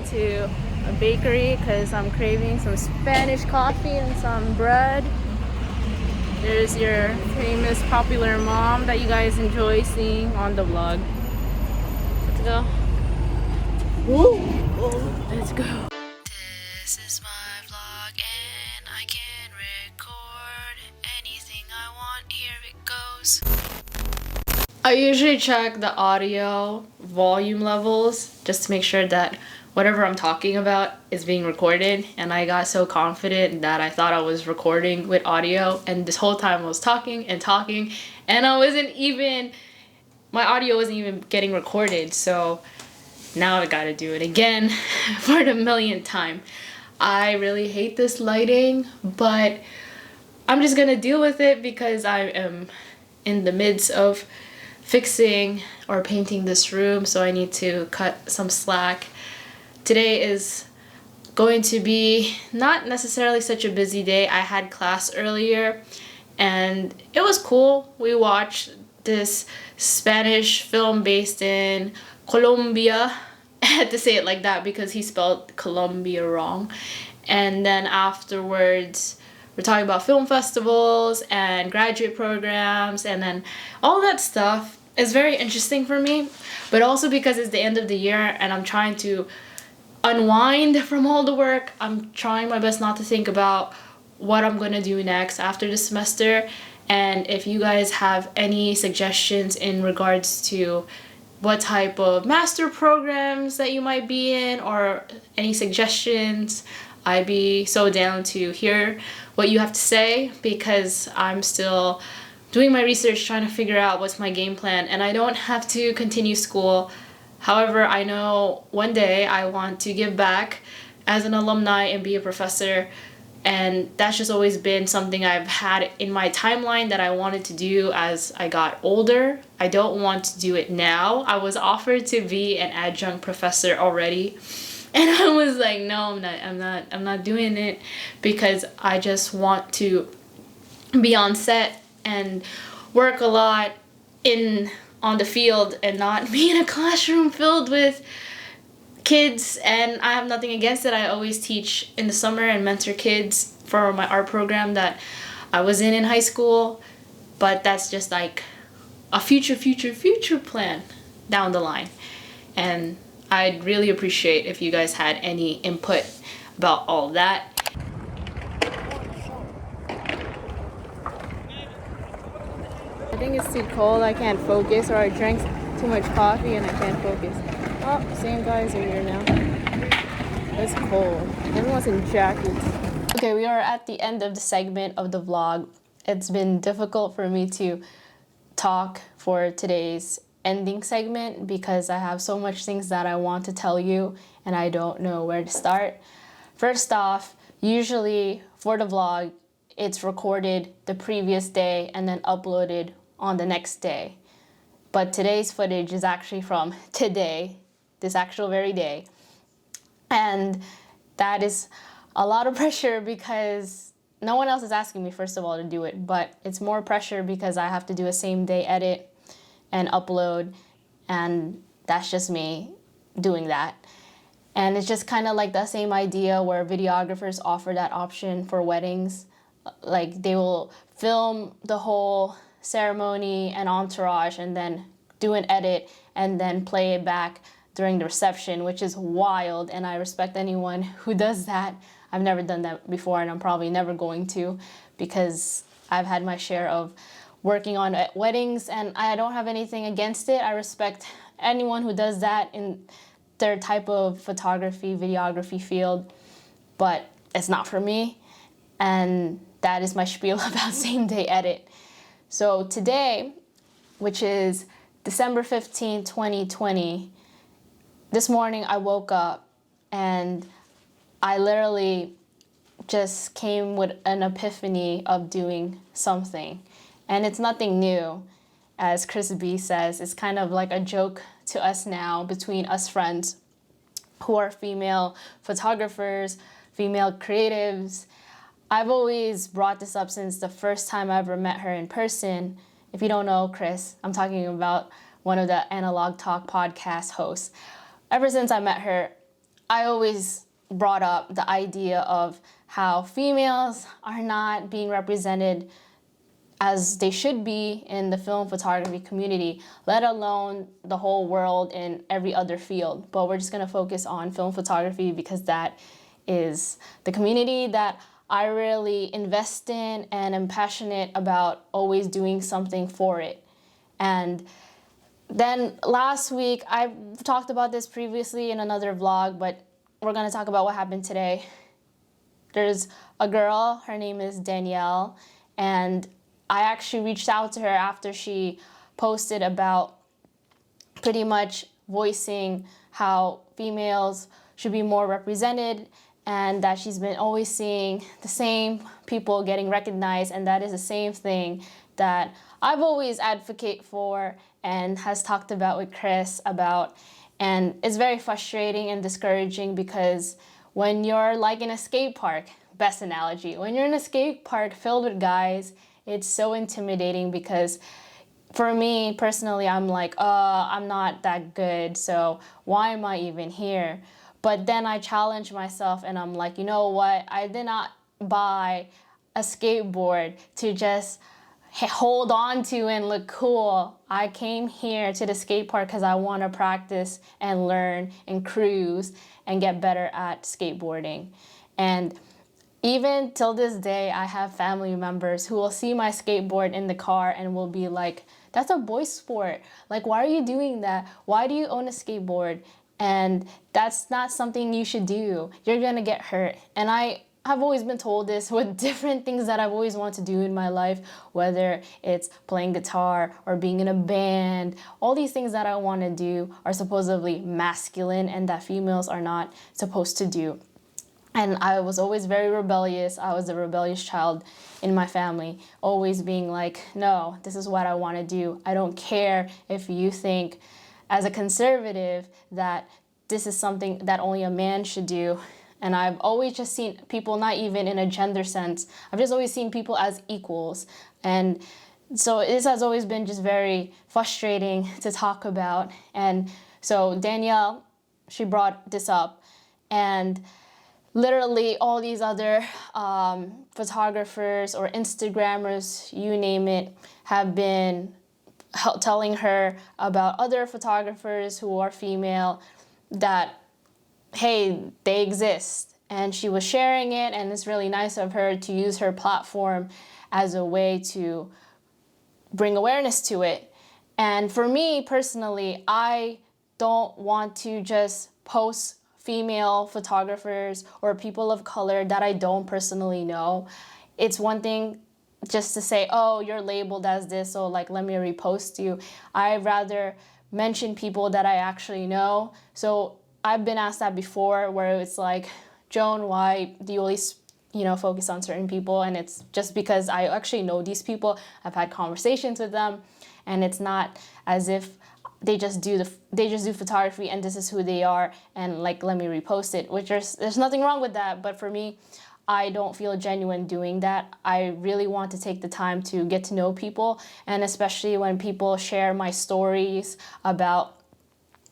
to a bakery because I'm craving some Spanish coffee and some bread. There's your famous popular mom that you guys enjoy seeing on the vlog. Let's go. Woo! Let's go. This is my vlog and I can record anything I want. Here it goes. I usually check the audio volume levels just to make sure that whatever I'm talking about is being recorded, and I got so confident that I thought I was recording with audio, and this whole time I was talking and my audio wasn't even getting recorded. So now I gotta do it again for the millionth time. I really hate this lighting, but I'm just gonna deal with it because I am in the midst of fixing or painting this room, so I need to cut some slack. Today is going to be not necessarily such a busy day. I had class earlier and it was cool. We watched this Spanish film based in Colombia. I had to say it like that because he spelled Colombia wrong. And then afterwards we're talking about film festivals and graduate programs, and then all that stuff is very interesting for me, but also because it's the end of the year and I'm trying to unwind from all the work. I'm trying my best not to think about what I'm gonna do next after the semester. And if you guys have any suggestions in regards to what type of master programs that you might be in, or any suggestions, I'd be so down to hear what you have to say, because I'm still doing my research, trying to figure out what's my game plan, and I don't have to continue school. However, I know one day I want to give back as an alumni and be a professor, and that's just always been something I've had in my timeline that I wanted to do as I got older. I don't want to do it now. I was offered to be an adjunct professor already, and I was like, no, I'm not doing it, because I just want to be on set and work a lot on the field and not be in a classroom filled with kids. And I have nothing against it. I always teach in the summer and mentor kids for my art program that I was in high school, but that's just like a future plan down the line. And I'd really appreciate if you guys had any input about all that. I think it's too cold, I can't focus, or I drank too much coffee and I can't focus. Oh, same guys are here now. It's cold. Everyone's in jackets. Okay, we are at the end of the segment of the vlog. It's been difficult for me to talk for today's ending segment because I have so much things that I want to tell you and I don't know where to start. First off, usually for the vlog, it's recorded the previous day and then uploaded on the next day. But today's footage is actually from today, this actual very day. And that is a lot of pressure because no one else is asking me, first of all, to do it. But it's more pressure because I have to do a same day edit and upload. And that's just me doing that. And it's just kind of like the same idea where videographers offer that option for weddings. Like they will film the whole ceremony and entourage and then do an edit and then play it back during the reception, which is wild, and I respect anyone who does that. I've never done that before, and I'm probably never going to, because I've had my share of working on weddings and I don't have anything against it. I respect anyone who does that in their type of photography, videography field, but it's not for me. And that is my spiel about same day edit. So today, which is December 15, 2020, this morning I woke up and I literally just came with an epiphany of doing something. And it's nothing new. As Chris B says, it's kind of like a joke to us now between us friends who are female photographers, female creatives. I've always brought this up since the first time I ever met her in person. If you don't know Chris, I'm talking about one of the Analog Talk podcast hosts. Ever since I met her, I always brought up the idea of how females are not being represented as they should be in the film photography community, let alone the whole world in every other field. But we're just going to focus on film photography because that is the community that I really invest in and am passionate about always doing something for it. And then last week, I talked about this previously in another vlog, but we're going to talk about what happened today. There's a girl, her name is Danielle, and I actually reached out to her after she posted about pretty much voicing how females should be more represented and that she's been always seeing the same people getting recognized, and that is the same thing that I've always advocated for and has talked about with Chris about. And it's very frustrating and discouraging because when you're like in a skate park, best analogy, when you're in a skate park filled with guys, it's so intimidating because for me personally, I'm like, I'm not that good, so why am I even here? But then I challenge myself and I'm like, you know what? I did not buy a skateboard to just hold on to and look cool. I came here to the skate park because I want to practice and learn and cruise and get better at skateboarding. And even till this day, I have family members who will see my skateboard in the car and will be like, that's a boy sport. Like, why are you doing that? Why do you own a skateboard? And that's not something you should do. You're gonna get hurt. And I've always been told this with different things that I've always wanted to do in my life, whether it's playing guitar or being in a band. All these things that I want to do are supposedly masculine and that females are not supposed to do. And I was always very rebellious. I was a rebellious child in my family, always being like, no, this is what I want to do. I don't care if you think as a conservative that this is something that only a man should do. And I've always just seen people, not even in a gender sense, I've just always seen people as equals. And so this has always been just very frustrating to talk about. And so Danielle, she brought this up, and literally all these other photographers or Instagrammers, you name it, have been telling her about other photographers who are female that, hey, they exist. And she was sharing it, and it's really nice of her to use her platform as a way to bring awareness to it. And for me personally, I don't want to just post female photographers or people of color that I don't personally know. It's one thing just to say, oh, you're labeled as this, so like let me repost you. I'd rather mention people that I actually know. So I've been asked that before, where it's like, Joan, why do you always focus on certain people? And it's just because I actually know these people. I've had conversations with them, and it's not as if they just do photography and this is who they are and like let me repost it, which there's nothing wrong with that. But for me, I don't feel genuine doing that. I really want to take the time to get to know people, and especially when people share my stories about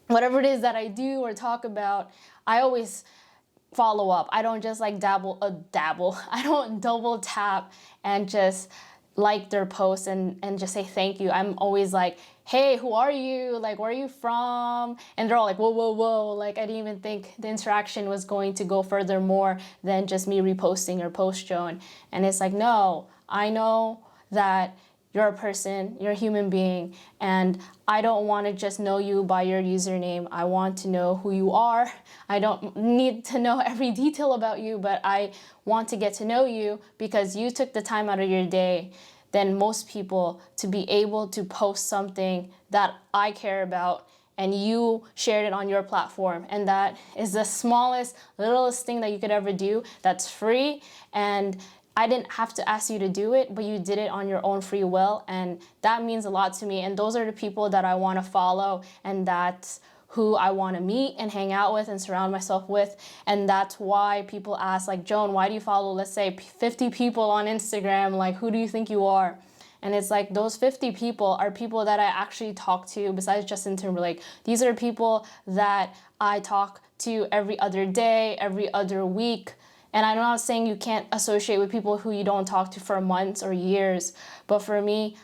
whatever it is that I do or talk about, I always follow up. I don't just like dabble. I don't double tap and just like their posts and just say thank you. I'm always like, hey, who are you? Like, where are you from? And they're all like, whoa. Like, I didn't even think the interaction was going to go further more than just me reposting your post, Joan. And it's like, no, I know that you're a person, you're a human being, and I don't want to just know you by your username. I want to know who you are. I don't need to know every detail about you, but I want to get to know you because you took the time out of your day than most people to be able to post something that I care about, and you shared it on your platform. And that is the smallest, littlest thing that you could ever do that's free. And I didn't have to ask you to do it, but you did it on your own free will. And that means a lot to me. And those are the people that I want to follow. And that's who I want to meet and hang out with and surround myself with. And that's why people ask, like, Joan, why do you follow, let's say, 50 people on Instagram? Like, who do you think you are? And it's like, those 50 people are people that I actually talk to besides Justin Timberlake. These are people that I talk to every other day, every other week. And I'm not saying you can't associate with people who you don't talk to for months or years, but for me,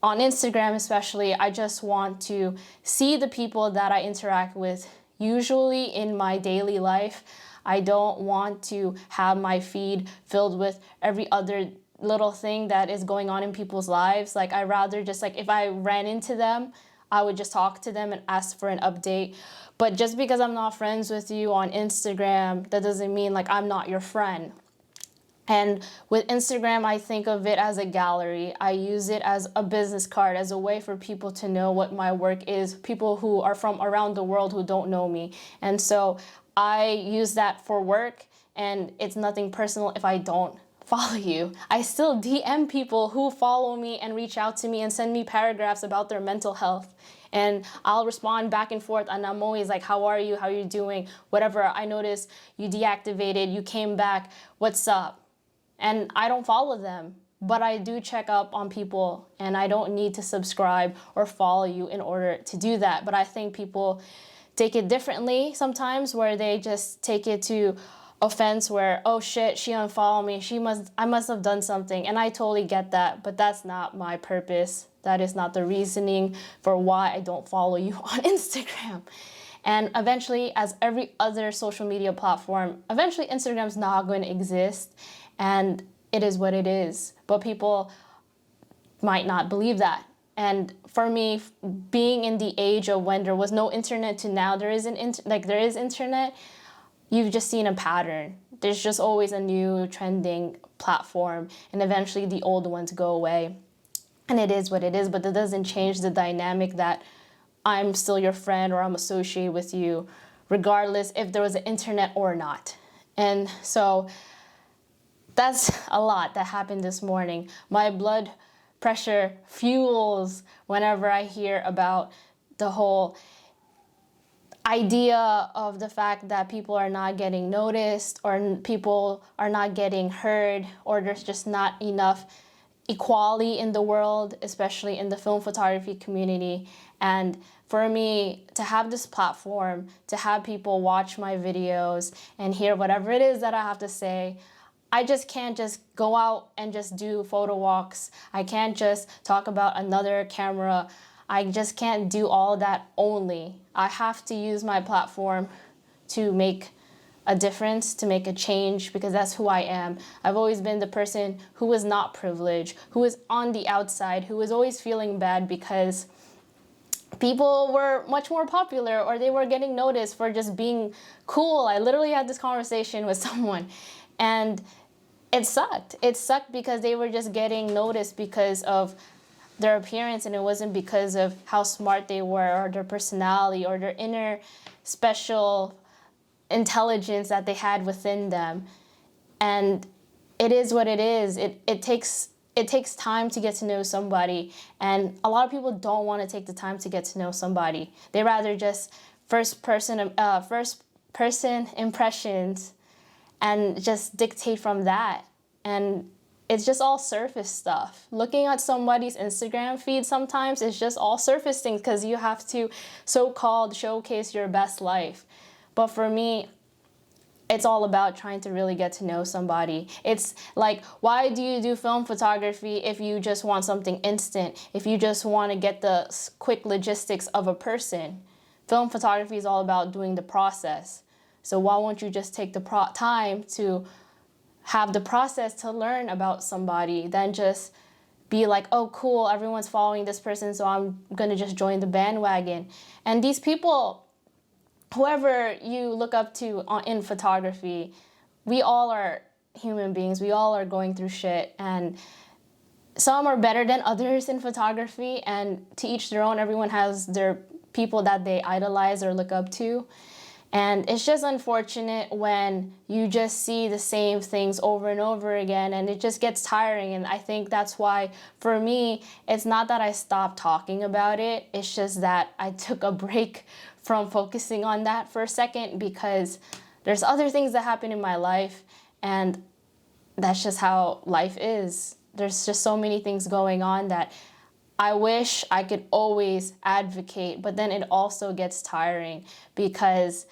on Instagram especially, I just want to see the people that I interact with usually in my daily life. I don't want to have my feed filled with every other little thing that is going on in people's lives. Like, I rather just, like, if I ran into them, I would just talk to them and ask for an update. But just because I'm not friends with you on Instagram, that doesn't mean like I'm not your friend. And with Instagram, I think of it as a gallery. I use it as a business card, as a way for people to know what my work is, people who are from around the world who don't know me. And so I use that for work, and it's nothing personal if I don't follow you. I still DM people who follow me and reach out to me and send me paragraphs about their mental health. And I'll respond back and forth, and I'm always like, how are you? How are you doing? Whatever. I notice you deactivated, you came back, what's up? And I don't follow them, but I do check up on people, and I don't need to subscribe or follow you in order to do that. But I think people take it differently sometimes, where they just take it to offense where, oh shit, she unfollowed me, I must have done something. And I totally get that, but that's not my purpose. That is not the reasoning for why I don't follow you on Instagram. And eventually, as every other social media platform, eventually Instagram's not going to exist, and it is what it is. But people might not believe that. And for me, being in the age of when there was no internet to now there is there is internet, you've just seen a pattern. There's just always a new trending platform, and eventually the old ones go away. And it is what it is, but that doesn't change the dynamic that I'm still your friend or I'm associated with you, regardless if there was an internet or not. And so that's a lot that happened this morning. My blood pressure fuels whenever I hear about the whole idea of the fact that people are not getting noticed, or people are not getting heard, or there's just not enough equality in the world, especially in the film photography community. And for me to have this platform, to have people watch my videos and hear whatever it is that I have to say, I just can't just go out and just do photo walks. I can't just talk about another camera. I just can't do all that only. I have to use my platform to make a difference, to make a change, because that's who I am. I've always been the person who was not privileged, who was on the outside, who was always feeling bad because people were much more popular, or they were getting noticed for just being cool. I literally had this conversation with someone, and it sucked. It sucked because they were just getting noticed because of their appearance, and it wasn't because of how smart they were or their personality or their inner special intelligence that they had within them. And it is what it is. It takes time to get to know somebody, and a lot of people don't want to take the time to get to know somebody. They rather just first person impressions and just dictate from that. And it's just all surface stuff. Looking at somebody's Instagram feed sometimes is just all surface things because you have to so-called showcase your best life. But for me, it's all about trying to really get to know somebody. It's like, why do you do film photography if you just want something instant, if you just want to get the quick logistics of a person? Film photography is all about doing the process. So why won't you just take the time to have the process to learn about somebody than just be like, oh, cool, everyone's following this person, so I'm going to just join the bandwagon. And these people, whoever you look up to in photography, we all are human beings. We all are going through shit. And some are better than others in photography. And to each their own, everyone has their people that they idolize or look up to. And it's just unfortunate when you just see the same things over and over again, and it just gets tiring. And I think that's why, for me, it's not that I stopped talking about it. It's just that I took a break from focusing on that for a second, because there's other things that happen in my life, and that's just how life is. There's just so many things going on that I wish I could always advocate, but then it also gets tiring because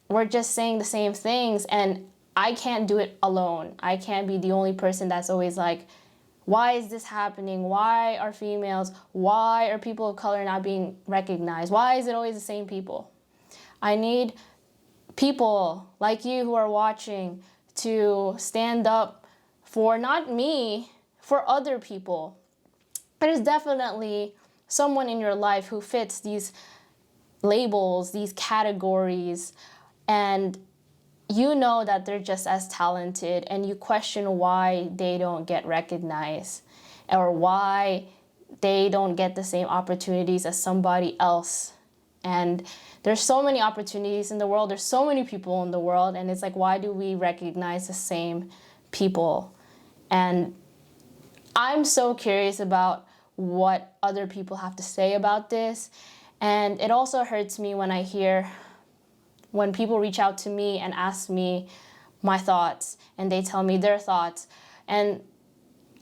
we're just saying the same things, and I can't do it alone. I can't be the only person that's always like, why is this happening? Why are people of color not being recognized? Why is it always the same people? I need people like you who are watching to stand up for not me, for other people. There's definitely someone in your life who fits these labels, these categories, and you know that they're just as talented, and you question why they don't get recognized or why they don't get the same opportunities as somebody else. And there's so many opportunities in the world, there's so many people in the world, and it's like, why do we recognize the same people? And I'm so curious about what other people have to say about this. And it also hurts me when people reach out to me and ask me my thoughts, and they tell me their thoughts. And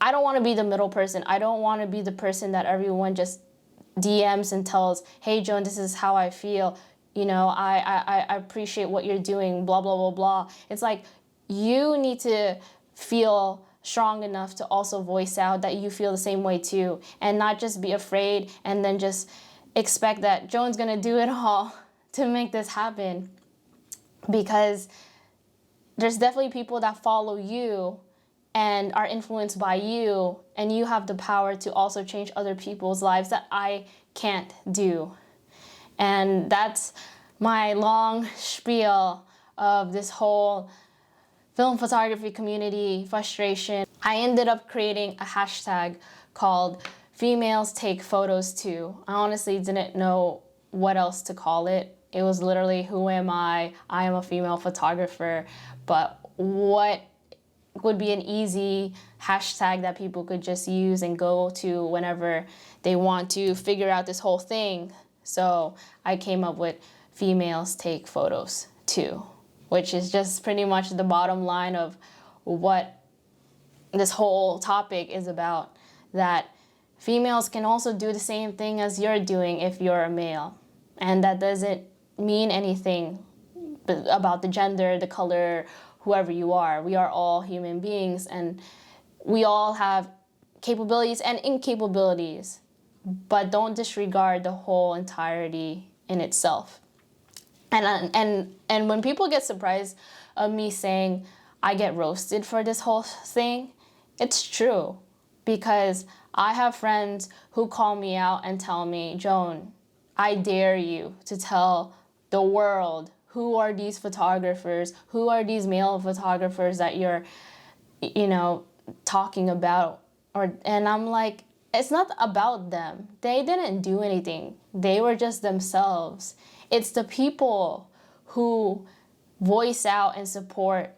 I don't want to be the middle person. I don't want to be the person that everyone just DMs and tells, hey, Joan, this is how I feel. You know, I appreciate what you're doing, blah, blah, blah, blah. It's like, you need to feel strong enough to also voice out that you feel the same way too, and not just be afraid and then just expect that Joan's gonna do it all to make this happen. Because there's definitely people that follow you and are influenced by you, and you have the power to also change other people's lives that I can't do. And that's my long spiel of this whole film photography community frustration. I ended up creating a hashtag called Females Take Photos Too. I honestly didn't know what else to call it. It was literally, who am I? I am a female photographer. But what would be an easy hashtag that people could just use and go to whenever they want to figure out this whole thing? So I came up with Females Take Photos Too, which is just pretty much the bottom line of what this whole topic is about, that females can also do the same thing as you're doing if you're a male. And that doesn't mean anything about the gender, the color, whoever you are. We are all human beings, and we all have capabilities and incapabilities, but don't disregard the whole entirety in itself. And when people get surprised of me saying I get roasted for this whole thing, it's true, because I have friends who call me out and tell me, Joan, I dare you to tell the world, who are these photographers, who are these male photographers that you're, talking about. And I'm like, it's not about them. They didn't do anything. They were just themselves. It's the people who voice out and support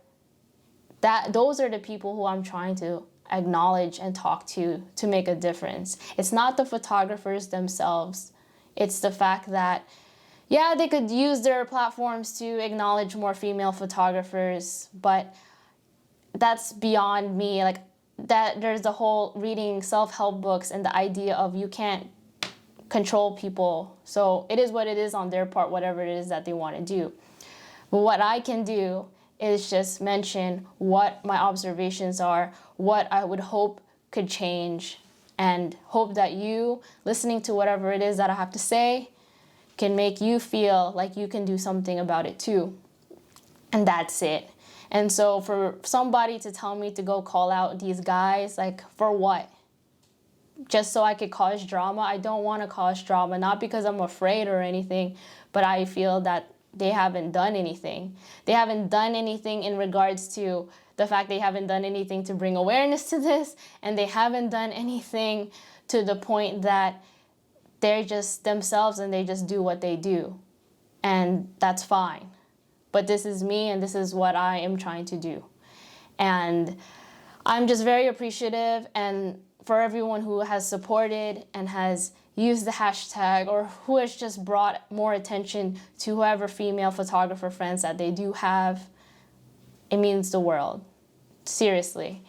that. Those are the people who I'm trying to acknowledge and talk to make a difference. It's not the photographers themselves. It's the fact that, yeah, they could use their platforms to acknowledge more female photographers, but that's beyond me. Like, that there's the whole reading self-help books and the idea of you can't control people. So it is what it is on their part, whatever it is that they want to do. But what I can do is just mention what my observations are, what I would hope could change, and hope that you, listening to whatever it is that I have to say, can make you feel like you can do something about it too. And that's it. And so for somebody to tell me to go call out these guys, like, for what? Just so I could cause drama? I don't want to cause drama, not because I'm afraid or anything, but I feel that they haven't done anything. They haven't done anything in regards to the fact they haven't done anything to bring awareness to this, and they haven't done anything to the point that they're just themselves and they just do what they do. And that's fine. But this is me, and this is what I am trying to do. And I'm just very appreciative, and for everyone who has supported and has used the hashtag, or who has just brought more attention to whoever female photographer friends that they do have. It means the world. Seriously.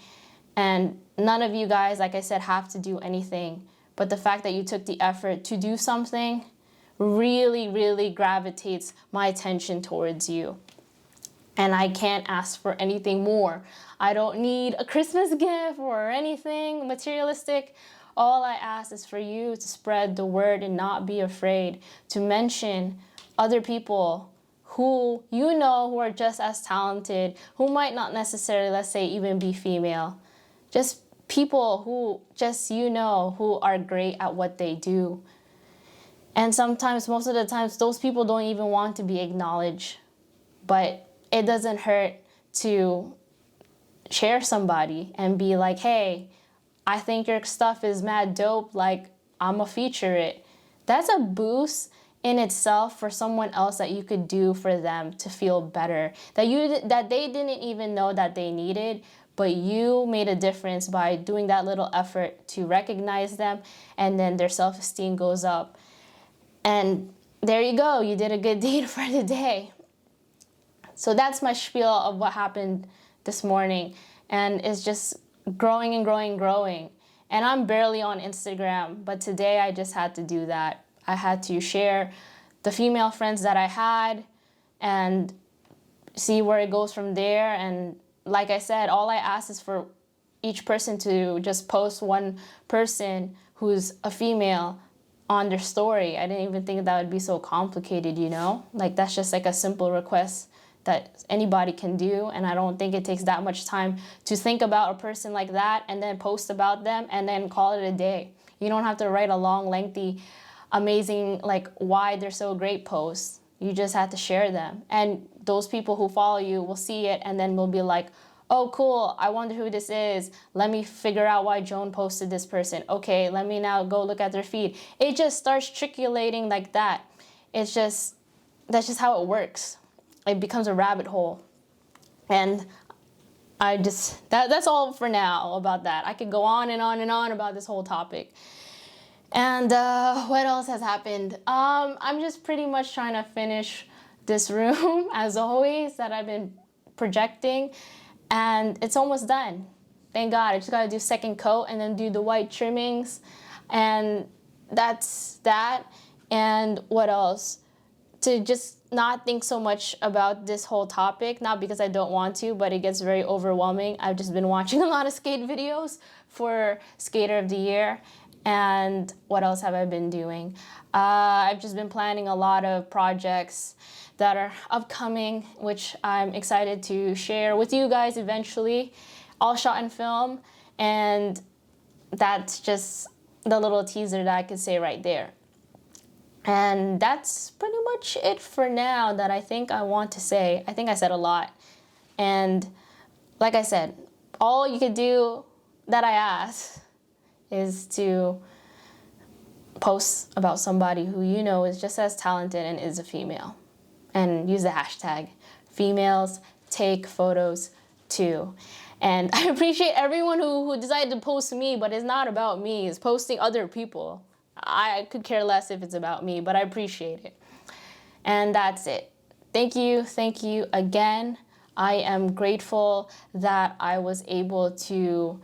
And none of you guys, like I said, have to do anything. But the fact that you took the effort to do something really, really gravitates my attention towards you. And I can't ask for anything more. I don't need a Christmas gift or anything materialistic. All I ask is for you to spread the word and not be afraid to mention other people who you know who are just as talented, who might not necessarily, let's say, even be female. Just people who just you know who are great at what they do. And sometimes, most of the times, those people don't even want to be acknowledged. But it doesn't hurt to share somebody and be like, hey, I think your stuff is mad dope, like I'ma feature it. That's a boost in itself for someone else that you could do for them to feel better, that they didn't even know that they needed, but you made a difference by doing that little effort to recognize them, and then their self-esteem goes up. And there you go, you did a good deed for the day. So that's my spiel of what happened this morning. And it's just growing and growing and growing. And I'm barely on Instagram, but today I just had to do that. I had to share the female friends that I had and see where it goes from there. And like I said, all I ask is for each person to just post one person who's a female on their story. I didn't even think that would be so complicated, you know? Like, that's just like a simple request that anybody can do, and I don't think it takes that much time to think about a person like that and then post about them and then call it a day. You don't have to write a long, lengthy, amazing, like why they're so great posts. You just have to share them, and those people who follow you will see it and then will be like, oh cool, I wonder who this is. Let me figure out why Joan posted this person. Okay, let me now go look at their feed. It just starts trickulating like that. That's just how it works. It becomes a rabbit hole. And that's all for now about that. I could go on and on and on about this whole topic. And what else has happened? I'm just pretty much trying to finish this room, as always, that I've been projecting. And it's almost done. Thank God. I just got to do second coat and then do the white trimmings. And that's that. And what else? To just not think so much about this whole topic, not because I don't want to, but it gets very overwhelming. I've just been watching a lot of skate videos for Skater of the Year. And what else have I been doing? I've just been planning a lot of projects that are upcoming, which I'm excited to share with you guys eventually, all shot in film. And that's just the little teaser that I could say right there. And that's pretty much it for now that I think I want to say. I think I said a lot. And like I said, all you could do that I ask is to post about somebody who you know is just as talented and is a female. And use the hashtag females take photos too. And I appreciate everyone who decided to post me, but it's not about me. It's posting other people. I could care less if it's about me, but I appreciate it. And that's it. Thank you again. I am grateful that I was able to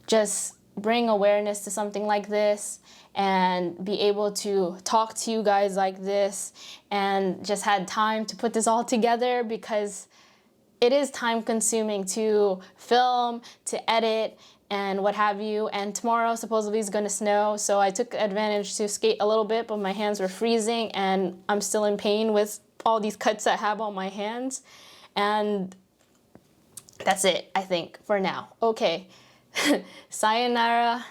just bring awareness to something like this and be able to talk to you guys like this, and just had time to put this all together, because it is time consuming to film, to edit, and what have you. And tomorrow supposedly is going to snow, so I took advantage to skate a little bit, but my hands were freezing and I'm still in pain with all these cuts I have on my hands. And that's it, I think, for now. Okay. Sayonara.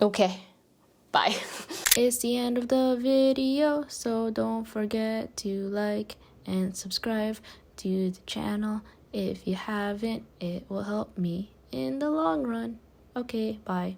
Okay. Bye. It's the end of the video, so don't forget to like and subscribe to the channel. If you haven't, it will help me in the long run. Okay, bye.